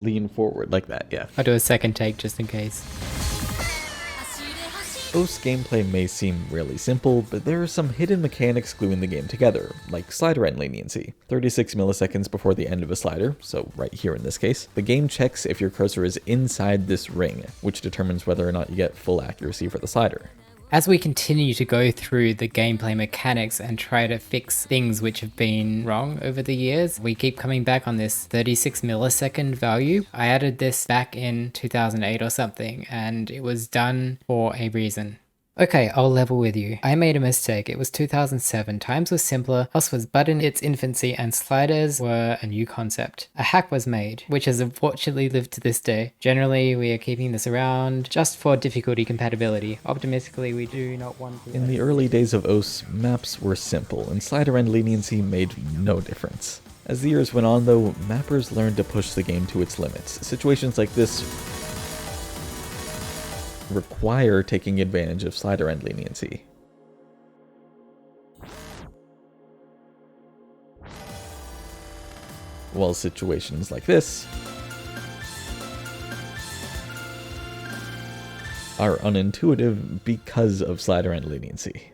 lean forward like that, yeah. I'll do a second take just in case. OS gameplay may seem really simple, but there are some hidden mechanics gluing the game together, like slider end leniency. 36 milliseconds before the end of a slider, so right here in this case, the game checks if your cursor is inside this ring, which determines whether or not you get full accuracy for the slider. As we continue to go through the gameplay mechanics and try to fix things which have been wrong over the years, we keep coming back on this 36 millisecond value. I added this back in 2008 or something, and it was done for a reason. Okay, I'll level with you. I made a mistake. It was 2007. Times were simpler, OS was but in its infancy, and sliders were a new concept. A hack was made, which has unfortunately lived to this day. Generally, we are keeping this around just for difficulty compatibility. Optimistically, we do not want to... In the early days of OS, maps were simple, and slider end leniency made no difference. As the years went on though, mappers learned to push the game to its limits. Situations like this require taking advantage of slider end leniency. While situations like this are unintuitive because of slider end leniency.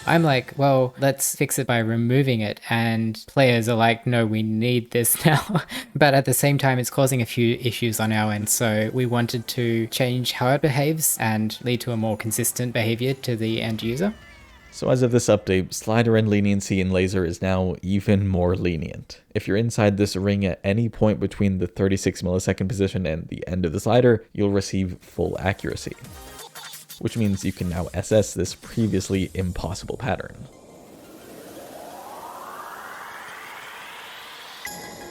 I'm like, well, let's fix it by removing it. And players are like, no, we need this now. But at the same time, it's causing a few issues on our end. So we wanted to change how it behaves and lead to a more consistent behavior to the end user. So as of this update, slider end leniency in lazer is now even more lenient. If you're inside this ring at any point between the 36 millisecond position and the end of the slider, you'll receive full accuracy, which means you can now SS this previously impossible pattern.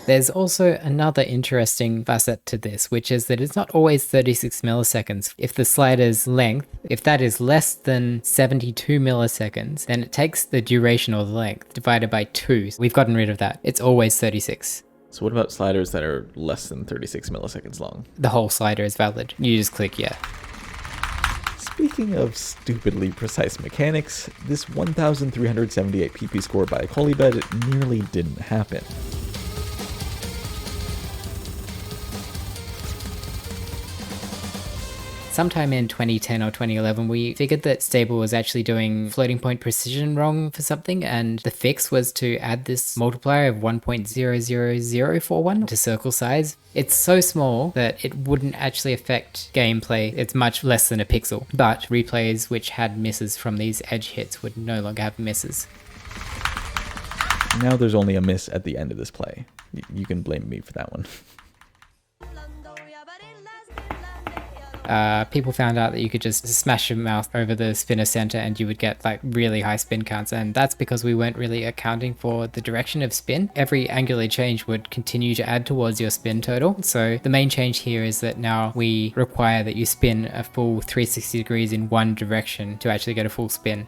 There's also another interesting facet to this, which is that it's not always 36 milliseconds. If the slider's length, if that is less than 72 milliseconds, then it takes the duration or the length divided by 2. We've gotten rid of that. It's always 36. So what about sliders that are less than 36 milliseconds long? The whole slider is valid. You just click yeah. Speaking of stupidly precise mechanics, this 1378 PP score by Colibet nearly didn't happen. Sometime in 2010 or 2011, we figured that Stable was actually doing floating point precision wrong for something, and the fix was to add this multiplier of 1.00041 to circle size. It's so small that it wouldn't actually affect gameplay. It's much less than a pixel, but replays which had misses from these edge hits would no longer have misses. Now there's only a miss at the end of this play. You can blame me for that one. People found out that you could just smash your mouse over the spinner center and you would get like really high spin counts, and that's because we weren't really accounting for the direction of spin. Every angular change would continue to add towards your spin total. So the main change here is that now we require that you spin a full 360 degrees in one direction to actually get a full spin.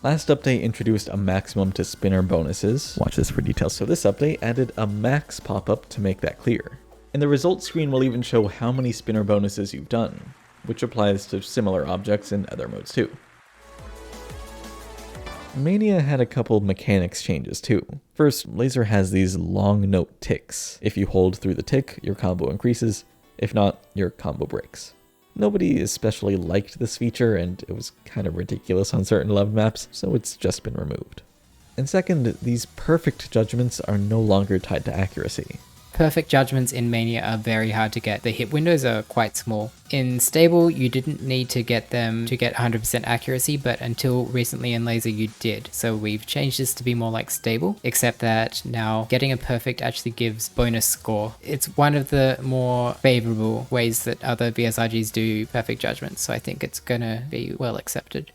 Last update introduced a maximum to spinner bonuses. Watch this for details. So this update added a max pop-up to make that clear. And the results screen will even show how many spinner bonuses you've done, which applies to similar objects in other modes too. Mania had a couple mechanics changes too. First, lazer has these long note ticks. If you hold through the tick, your combo increases. If not, your combo breaks. Nobody especially liked this feature, and it was kind of ridiculous on certain love maps, so it's just been removed. And second, these perfect judgments are no longer tied to accuracy. Perfect judgments in Mania are very hard to get. The hit windows are quite small. In Stable, you didn't need to get them to get 100% accuracy, but until recently in lazer you did. So we've changed this to be more like Stable, except that now getting a perfect actually gives bonus score. It's one of the more favorable ways that other BSRGs do perfect judgments, so I think it's gonna be well accepted.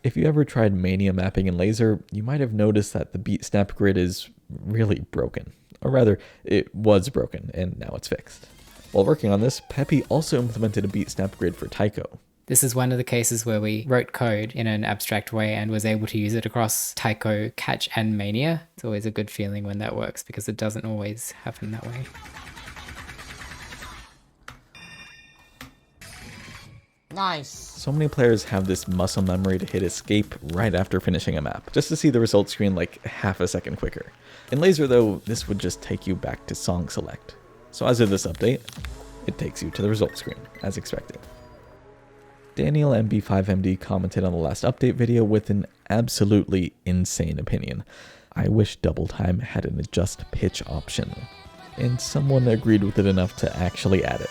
If you ever tried Mania mapping in lazer, you might have noticed that the beat snap grid is really broken. Or rather, it was broken, and now it's fixed. While working on this, Peppy also implemented a beat snap grid for Taiko. This is one of the cases where we wrote code in an abstract way and was able to use it across Taiko, Catch, and Mania. It's always a good feeling when that works, because it doesn't always happen that way. Nice. So many players have this muscle memory to hit escape right after finishing a map, just to see the result screen like half a second quicker. In Lazer though, this would just take you back to song select. So as of this update, it takes you to the result screen, as expected. Daniel MB5MD commented on the last update video with an absolutely insane opinion. I wish Double Time had an adjust pitch option. And someone agreed with it enough to actually add it.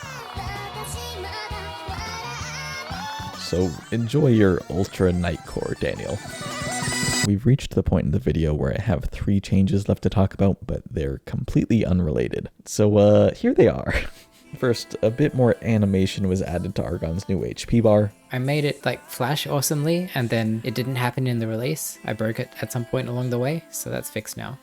So enjoy your Ultra Nightcore, Daniel. We've reached the point in the video where I have 3 changes left to talk about, but they're completely unrelated. So here they are. First, a bit more animation was added to Argon's new HP bar. I made it like flash awesomely, and then it didn't happen in the release. I broke it at some point along the way, so that's fixed now.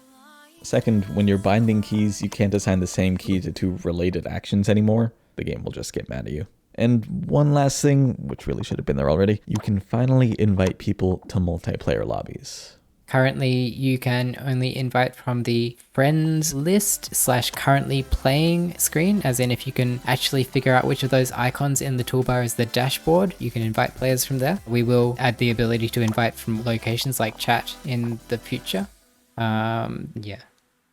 Second, when you're binding keys, you can't assign the same key to 2 related actions anymore. The game will just get mad at you. And one last thing, which really should have been there already, you can finally invite people to multiplayer lobbies. Currently, you can only invite from the friends list / currently playing screen, as in if you can actually figure out which of those icons in the toolbar is the dashboard, you can invite players from there. We will add the ability to invite from locations like chat in the future. Yeah.